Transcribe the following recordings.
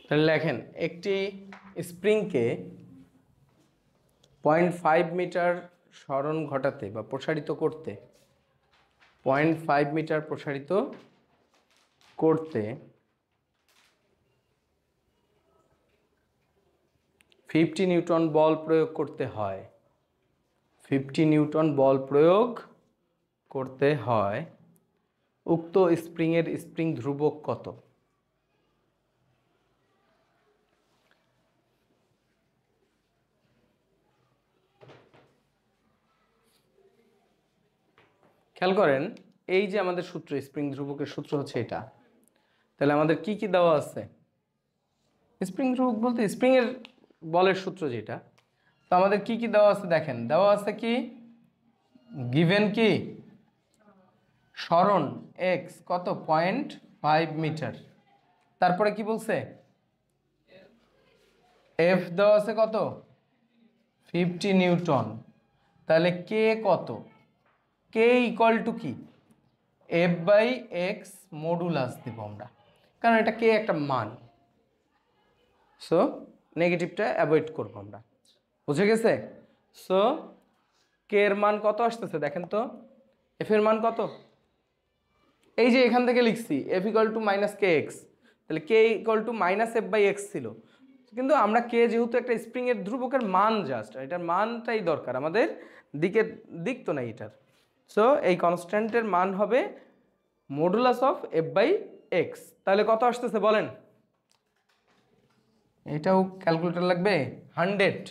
তাহলে লেখেন একটি স্প্রিংকে 0.5 মিটার সরণ ঘটাতে বা প্রসারিত করতে 0.5 মিটার প্রসারিত করতে 50 নিউটন বল প্রয়োগ করতে হয়। 50 নিউটন বল প্রয়োগ করতে হয়। উক্ত স্প্রিংয়ের স্প্রিং ধ্রুবক কত? খেয়াল করেন, এই যে আমাদের সূত্র, স্প্রিং ধ্রুবকের সূত্র হচ্ছে এটা। তাহলে আমাদের কি কি দেওয়া আছে? স্প্রিং ধ্রুবক বলতে স্প্রিংয়ের বলের সূত্র যেটা। তো আমাদের কি কি দেওয়া আছে দেখেন, দেওয়া আছে কি গিভেন কি সরণ এক্স কত 0.5 মিটার। তারপরে কি বলছে এফ দেওয়া আছে কত 50 নিউটন। তাহলে কে কত? কে ইকুয়াল টু কি এফ বাই এক্স মডুলাস দেব আমরা, কারণ এটা কে একটা মান। সো নেগেটিভটা অ্যাভয়েড করবো আমরা। বুঝে গেছে? সো কে এর মান কত আসতেছে দেখেন তো, এফ এর মান কত? এই যে এখান থেকে লিখছি F equal to minus K X, তাহলে K equal to minus F by X ছিল, কিন্তু আমরা কে যেহেতু একটা স্প্রিংয়ের ধ্রুবকের মান, জাস্ট এটার মানটাই দরকার আমাদের, দিক তো নাই এটার। সো এই কনস্ট্যান্টের মান হবে modulus of F by X. তাহলে কত আসতেছে বলেন? এটাও ক্যালকুলেটর লাগবে। 100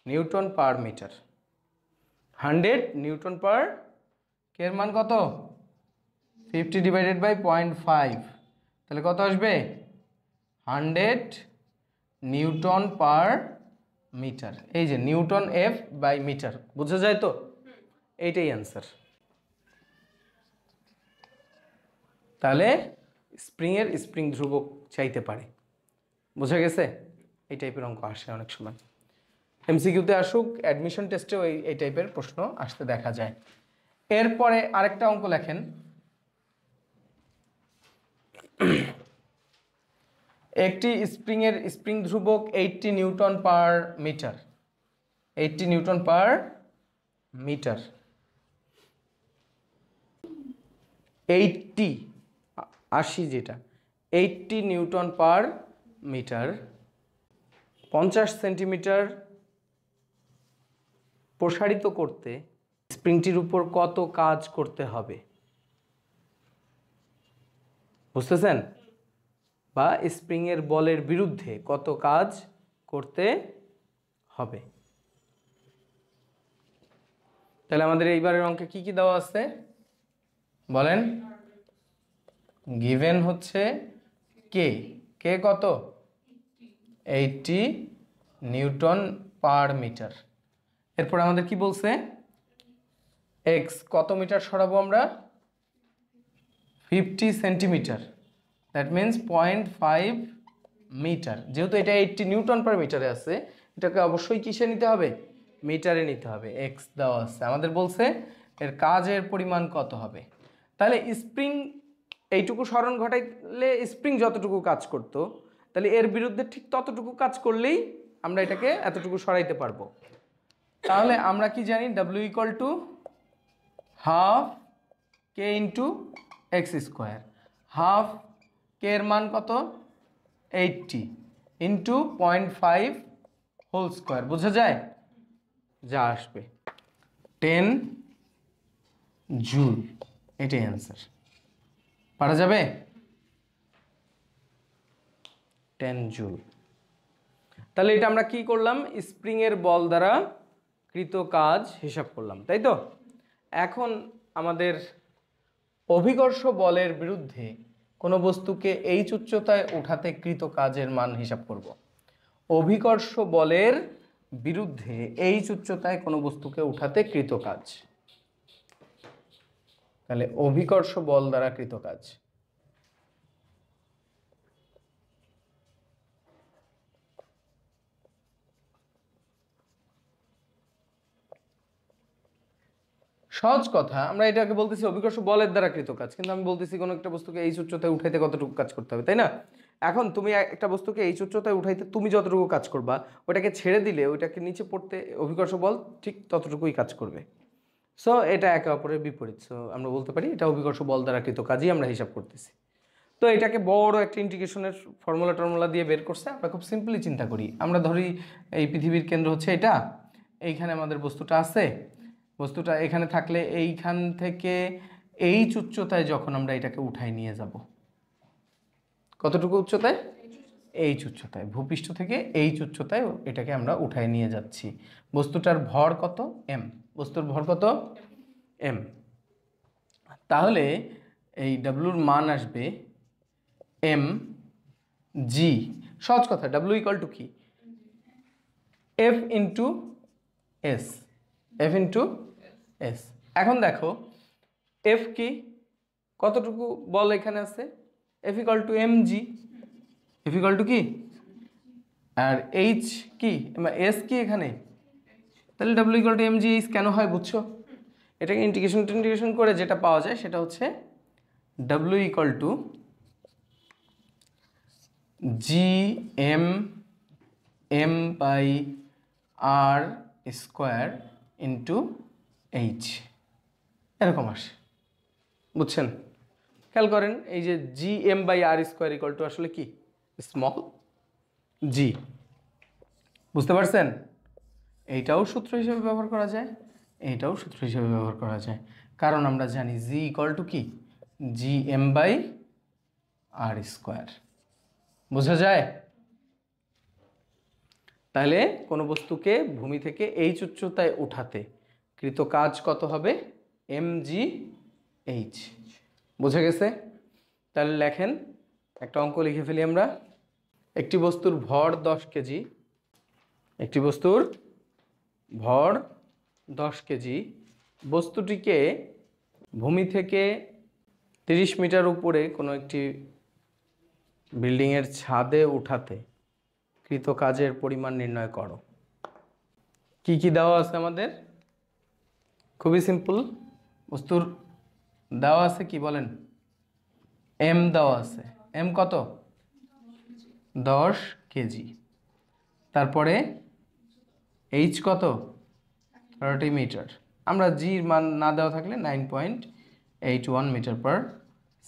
newton per metre. 100 newton per, K এর মান কত 50 ডিভাইডেড বাই 0.5, তাহলে কত আসবে 100 নিউটন পার মিটার। এই যে নিউটন এফ বাই মিটার, বোঝা যায় তো? এইটাই অ্যান্সার। তাহলে স্প্রিংয়ের স্প্রিং ধ্রুবক চাইতে পারে। বোঝা গেছে? এই টাইপের অঙ্ক আসে অনেক সময়, এমসিকিউতে আসুক, অ্যাডমিশন টেস্টেও এই টাইপের প্রশ্ন আসতে দেখা যায়। এরপরে আরেকটা অঙ্ক লেখেন, একটি স্প্রিংয়ের স্প্রিং ধ্রুবক 80 newton per metre. 80 newton per metre. 80 যেটা 80 নিউটন পার মিটার 50 সেন্টিমিটার প্রসারিত করতে স্প্রিংটির উপর কত কাজ করতে হবে? বুঝতেছেন? বা স্প্রিংয়ের বলের বিরুদ্ধে কত কাজ করতে হবে? তাহলে আমাদের এইবারের অঙ্কে কি কি দেওয়া আছে বলেন? গিভেন হচ্ছে কে, কে কত 80 নিউটন পার মিটার। এরপর আমাদের কি বলছে এক্স কত মিটার সরাবো আমরা 50 সেন্টিমিটার, দ্যাট মিন্স 0.5 মিটার। যেহেতু এটা 80 নিউটন পার মিটারে আছে, এটাকে অবশ্যই কিসে নিতে হবে মিটারে নিতে হবে। এক্স দেওয়া আছে, আমাদের বলছে এর কাজের পরিমাণ কত হবে। তাহলে স্প্রিং এইটুকু সরণ ঘটাইলে স্প্রিং যতটুকু কাজ করত, তাহলে এর বিরুদ্ধে ঠিক ততটুকু কাজ করলেই আমরা এটাকে এতটুকু সরাইতে পারবো। তাহলে আমরা কি জানি W equal to half K into X square. Half K এর মান কত 80 ইন্টু 0.5 হোল স্কোয়ার, বোঝা যায়? যা আসবে 10 জুল। এটাই অ্যান্সার। পারা যাবে 10 জুল। তাহলে এটা আমরা কি করলাম স্প্রিংয়ের বল দ্বারা কৃত কাজ হিসাব করলাম, তাই তো? এখন আমাদের অভিকর্ষ বলের বিরুদ্ধে কোনো বস্তুকে এইচ উচ্চতায় ওঠাতে কৃত কাজের মান হিসাব করব। অভিকর্ষ বলের বিরুদ্ধে এইচ উচ্চতায় কোনো বস্তুকে উঠাতে কৃত কাজ, তাহলে অভিকর্ষ বল দ্বারা কৃত কাজ। সহজ কথা, আমরা এটাকে বলতেছি অভিকর্ষ বলের দ্বারা কৃত কাজ, কিন্তু আমি বলতেছি কোনো একটা বস্তুকে এই উচ্চতায় উঠাইতে কতটুকু কাজ করতে হবে, তাই না? এখন তুমি একটা বস্তুকে এই উচ্চতায় উঠাইতে তুমি যতটুকু কাজ করবা, ওটাকে ছেড়ে দিলে ওইটাকে নিচে পড়তে অভিকর্ষ বল ঠিক ততটুকুই কাজ করবে। সো এটা একে অপরের বিপরীত। সো আমরা বলতে পারি এটা অভিকর্ষ বল দ্বারা কৃত কাজই আমরা হিসাব করতেছি। তো এটাকে বড় একটা ইন্টিগ্রেশনের ফর্মুলা দিয়ে বের করছে। আমরা খুব সিম্পলি চিন্তা করি, আমরা ধরি এই পৃথিবীর কেন্দ্র হচ্ছে এটা, এইখানে আমাদের বস্তুটা আছে, বস্তুটা এখানে থাকলে এইখান থেকে এই উচ্চতায় যখন আমরা এটাকে উঠাই নিয়ে যাব, কতটুকু উচ্চতায়? এই উচ্চতায়, ভূপৃষ্ঠ থেকে এই উচ্চতায় এটাকে আমরা উঠাই নিয়ে যাচ্ছি। বস্তুটার ভর কত? এম। বস্তুর ভর কত? এম। তাহলে এই ডাব্লুর মান আসবে এম জি। সহজ কথা, ডাব্লু ইকুয়াল টু কি? F into S. F into S. এখন দেখো এফ কি, কতটুকু বল এখানে আছে? F equal to M G. F equal to কি? আর এইচ কি, এস কি এখানে? তাহলে W equal to M G H কেন হয় বুঝছো? এটাকে ইন্টিগ্রেশন করে যেটা পাওয়া যায় সেটা হচ্ছে W equal to G M M by R square into H, এরকম আসে। বুঝছেন? খেয়াল করেন এই যে G M by R square equal to আসলে কি? Small G. বুঝতে পারছেন? এইটাও সূত্র হিসেবে ব্যবহার করা যায়, এইটাও সূত্র হিসেবে ব্যবহার করা যায়, কারণ আমরা জানি জি ইকুয়াল টু কি? G M by R square. বোঝা যায়? তাহলে কোনো বস্তুকে ভূমি থেকে এই উচ্চতায় উঠাতে কৃত কাজ কত হবে? M G H. বুঝে গেছে? তাহলে লেখেন, একটা অঙ্ক লিখে ফেলি আমরা। একটি বস্তুর ভর 10 কেজি, একটি বস্তুর ভর 10 কেজি, বস্তুটিকে ভূমি থেকে 30 মিটার উপরে কোনো একটি বিল্ডিংয়ের ছাদে উঠাতে কৃত কাজের পরিমাণ নির্ণয় করো। কি কি দেওয়া আছে আমাদের? খুবই সিম্পল। বস্তুর দেওয়া আছে কি বলেন? এম দেওয়া আছে। এম কত? 10 কেজি। তারপরে এইচ কত? 30 মিটার। আমরা জির মান না দেওয়া থাকলে 9.81 মিটার পার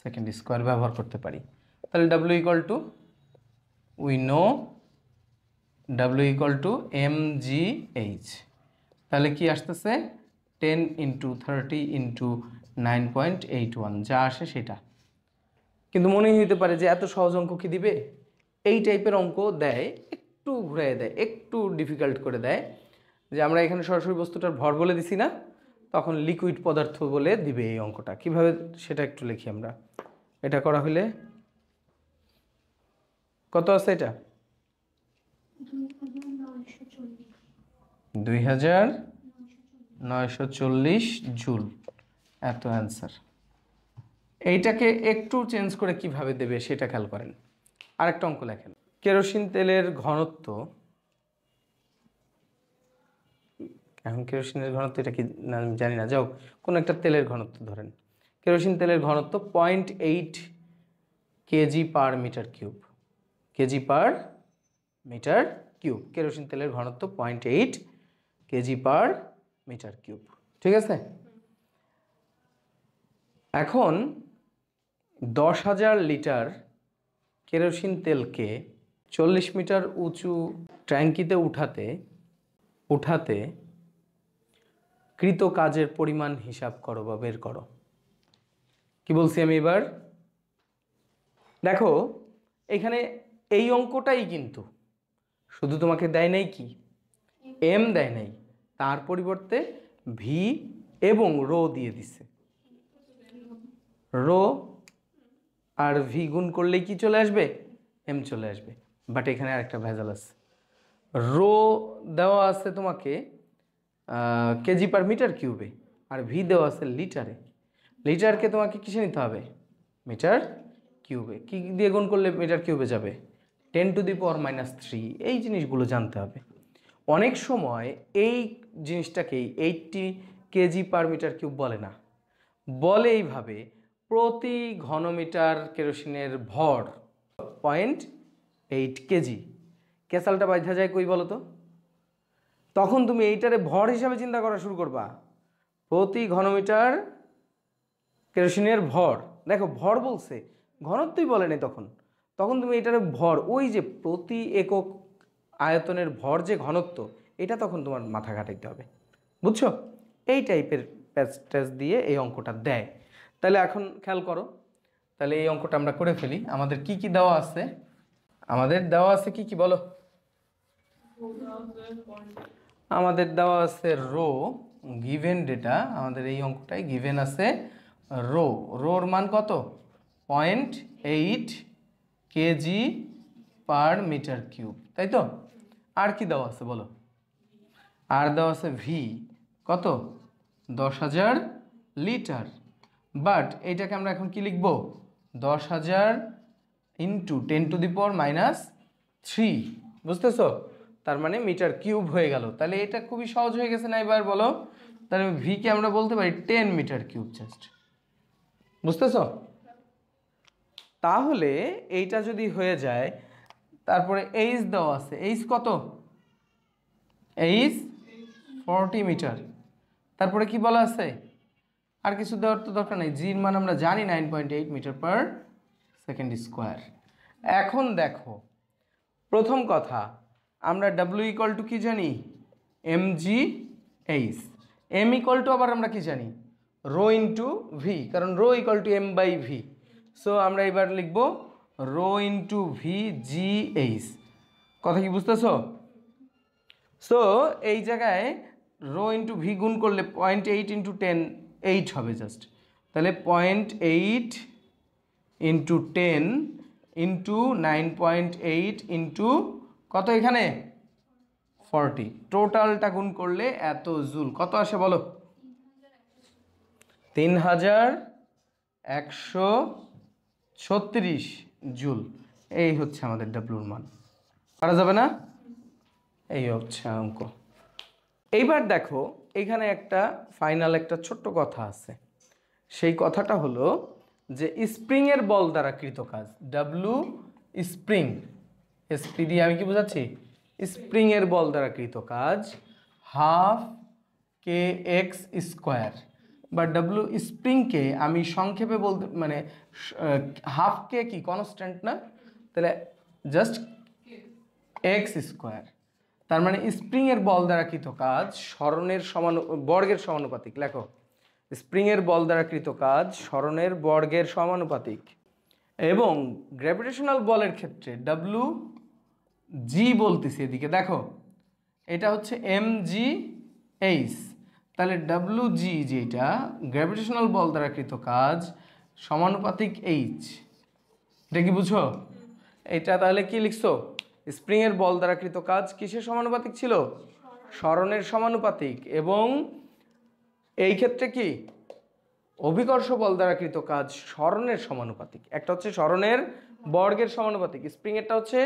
সেকেন্ড স্কোয়ার ব্যবহার করতে পারি। তাহলে W equal to, we know W equal to M G H. তাহলে কি আসতেছে? 10 ইন্টু 30 ইন্টু 9.81, যা আসে সেটা। কিন্তু মনে হইতে পারে যে এত সহজ অঙ্ক কি দিবে? এই টাইপের অঙ্ক দেয়, একটু ঘুরাই দেয়, একটু ডিফিকাল্ট করে দেয়, যে আমরা এখানে সরাসরি বস্তুটার ভর বলে দিছি না, তখন লিকুইড পদার্থ বলে দিবে এই অঙ্কটা। কিভাবে সেটা একটু লিখি আমরা। এটা করা হলে কত আছে? এটা 2940 জুল, এত অ্যান্সার। এইটাকে একটু চেঞ্জ করে কিভাবে দেবে সেটা খেয়াল করেন। আরেকটা অঙ্ক লেখেন। কেরোসিন তেলের ঘনত্ব, এখন কেরোসিনের ঘনত্ব এটা কি না জানি না, যাও কোনো একটা তেলের ঘনত্ব ধরেন। কেরোসিন তেলের ঘনত্ব 0.8 KG per metre cube. KG per metre cube. Kerosene তেলের ঘনত্ব 0.8 কেজি পার মিটার কিউব। ঠিক আছে? এখন 10,000 লিটার কেরোসিন তেলকে 40 মিটার উঁচু ট্যাঙ্কিতে উঠাতে কৃত কাজের পরিমাণ হিসাব করো বা বের করো। কি বলছি আমি এবার? দেখো এখানে এই অঙ্কটাই কিন্তু শুধু তোমাকে দেয় নাই কি? এম দেয় নাই, তার পরিবর্তে ভি এবং রো দিয়ে দিছে। রো আর ভি গুণ করলেই কি চলে আসবে? এম চলে আসবে। বাট এখানে আরেকটা ভেজাল আছে। রো দেওয়া আছে তোমাকে কেজি পার মিটার কিউবে, আর ভি দেওয়া আছে লিটারে। লিটারকে তোমাকে কিসে নিতে হবে? মিটার কিউবে। কি দিয়ে গুণ করলে মিটার কিউবে যাবে? 10⁻³ এই জিনিসগুলো জানতে হবে। অনেক সময় এই জিনিসটাকেই 80 কেজি পার মিটার কিউব বলে না, বলে এইভাবে প্রতি ঘনমিটার কেরোসিনের ভর 0.8 কেজি। ক্যাসালটা বাইধা যায় কই বলো তো? তখন তুমি এইটারে ভর হিসাবে চিন্তা করা শুরু করবা, প্রতি ঘনমিটার কেরোসিনের ভর। দেখো ভর বলছে, ঘনত্বই বলে নাই তখন। তখন তুমি এটার ভর, ওই যে প্রতি একক আয়তনের ভর যে ঘনত্ব, এটা তখন তোমার মাথা ঘাটাইতে হবে, বুঝছো? এই টাইপের প্যাচ দিয়ে এই অঙ্কটা দেয়। তাহলে এখন খেয়াল করো, তাহলে এই অঙ্কটা আমরা করে ফেলি। আমাদের কি কি দেওয়া আছে? আমাদের দেওয়া আছে কি কি বলো? আমাদের দেওয়া আছে রো, গিভেন ডেটা। আমাদের এই অঙ্কটাই গিভেন আছে রোর মান কত? 0.8 কেজি পার মিটার কিউব, তাই তো? আর কি দেওয়া আছে বলো? আর দেওয়া আছে ভি কত? 10,000 লিটার। বাট এইটাকে আমরা এখন কি লিখব? 10,000 ইন্টু 10⁻³ বুঝতেছো? তার মানে মিটার কিউব হয়ে গেল। তাহলে এটা খুবই সহজ হয়ে গেছে না এবার বলো? তাহলে ভিকে আমরা বলতে পারি 10 মিটার কিউব জাস্ট, বুঝতেছো? তাহলে এইটা যদি হয়ে যায়, তারপরে এইচ দেওয়া আছে, এইচ কত? H 40 metre. তারপরে কি বলা আছে? আর কিছু দেওয়ার তো দরকার নেই, জির মান আমরা জানি 9.8 মিটার পার সেকেন্ড স্কোয়ার। এখন দেখো, প্রথম কথা আমরা ডাব্লিউ ইকুয়াল টু কি জানি? mg/h। এম ইকুয়াল টু আবার আমরা কি জানি? রো ইন্টু ভি, কারণ rho equal to m/v। So আমরা এবার লিখব রো ইন্টু ভি জি/h। কথা কি বুঝতেছো? সো এই জায়গায় রো ইন্টু ভি গুণ করলে 0.8 ইন্টু 10 8 হবে জাস্ট। তাহলে 0.8 ইন্টু 10 ইন্টু 9.8 ইন্টু কত এখানে? 40। টোটালটা গুণ করলে এত জুল কত আসে বলো? 3136 জুল। এই হচ্ছে আমাদের ডাব্লুর মান। পারা যাবে না? এই হচ্ছে অঙ্ক। এইবার দেখো এখানে একটা ফাইনাল একটা ছোট্ট কথা আছে। সেই কথাটা হলো যে স্প্রিংয়ের বল দ্বারা কৃত কাজ, ডাব্লু স্প্রিং, এসপি দিয়ে আমি কি বোঝাচ্ছি? স্প্রিংয়ের বল দ্বারা কৃত কাজ ½ kx²। বা ডাব্লু স্প্রিংকে আমি সংক্ষেপে বলতে মানে ½ k কি কনস্ট্যান্ট না, তাহলে জাস্ট x²। তার মানে স্প্রিংয়ের বল দ্বারা কৃত কাজ সরণের বর্গের সমানুপাতিক। লেখো, স্প্রিংয়ের বল দ্বারা কৃত কাজ সরণের বর্গের সমানুপাতিক। এবং গ্র্যাভিটেশনাল বলের ক্ষেত্রে ডাব্লু জি বলতেছি, এদিকে দেখো এটা হচ্ছে mg/h। তাহলে ডাব্লু জি যেটা গ্র্যাভিটেশনাল বল দ্বারা কৃত কাজ সমানুপাতিক h। এটা কি বুঝো? এটা তাহলে কি লিখছো? স্প্রিংয়ের বল দ্বারা কৃত কাজ কিসের সমানুপাতিক ছিল? সরণের সমানুপাতিক। এবং এই ক্ষেত্রে কি অভিকর্ষ বল দ্বারা কৃত কাজ সরণের সমানুপাতিক। একটা হচ্ছে সরণের বর্গের সমানুপাতিক, স্প্রিংয়েরটা হচ্ছে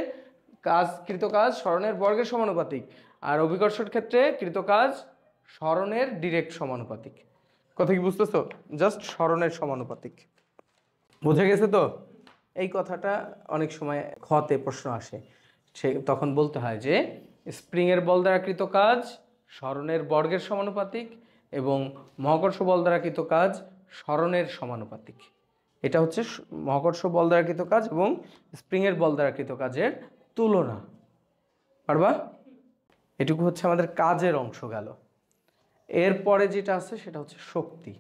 কৃত কাজ সরণের বর্গের সমানুপাতিক, আর অভিকর্ষের ক্ষেত্রে কৃত কাজ সরণের ডিরেক্ট সমানুপাতিক। কথা কি বুঝতেছো? জাস্ট সরণের সমানুপাতিক। বুঝে গেছে তো? এই কথাটা অনেক সময় খতে প্রশ্ন আসে, তখন বলতে হয় যে স্প্রিংয়ের বল দ্বারা কৃত কাজ সরণের বর্গের সমানুপাতিক এবং মহাকর্ষ বল দ্বারা কৃত কাজ সরণের সমানুপাতিক। এটা হচ্ছে মহাকর্ষ বল দ্বারা কৃত কাজ এবং স্প্রিংয়ের বল দ্বারা কৃত কাজের তুলনা। পারবা? এটুকু হচ্ছে আমাদের কাজের অংশ গেল। এরপরে যেটা আছে সেটা হচ্ছে শক্তি।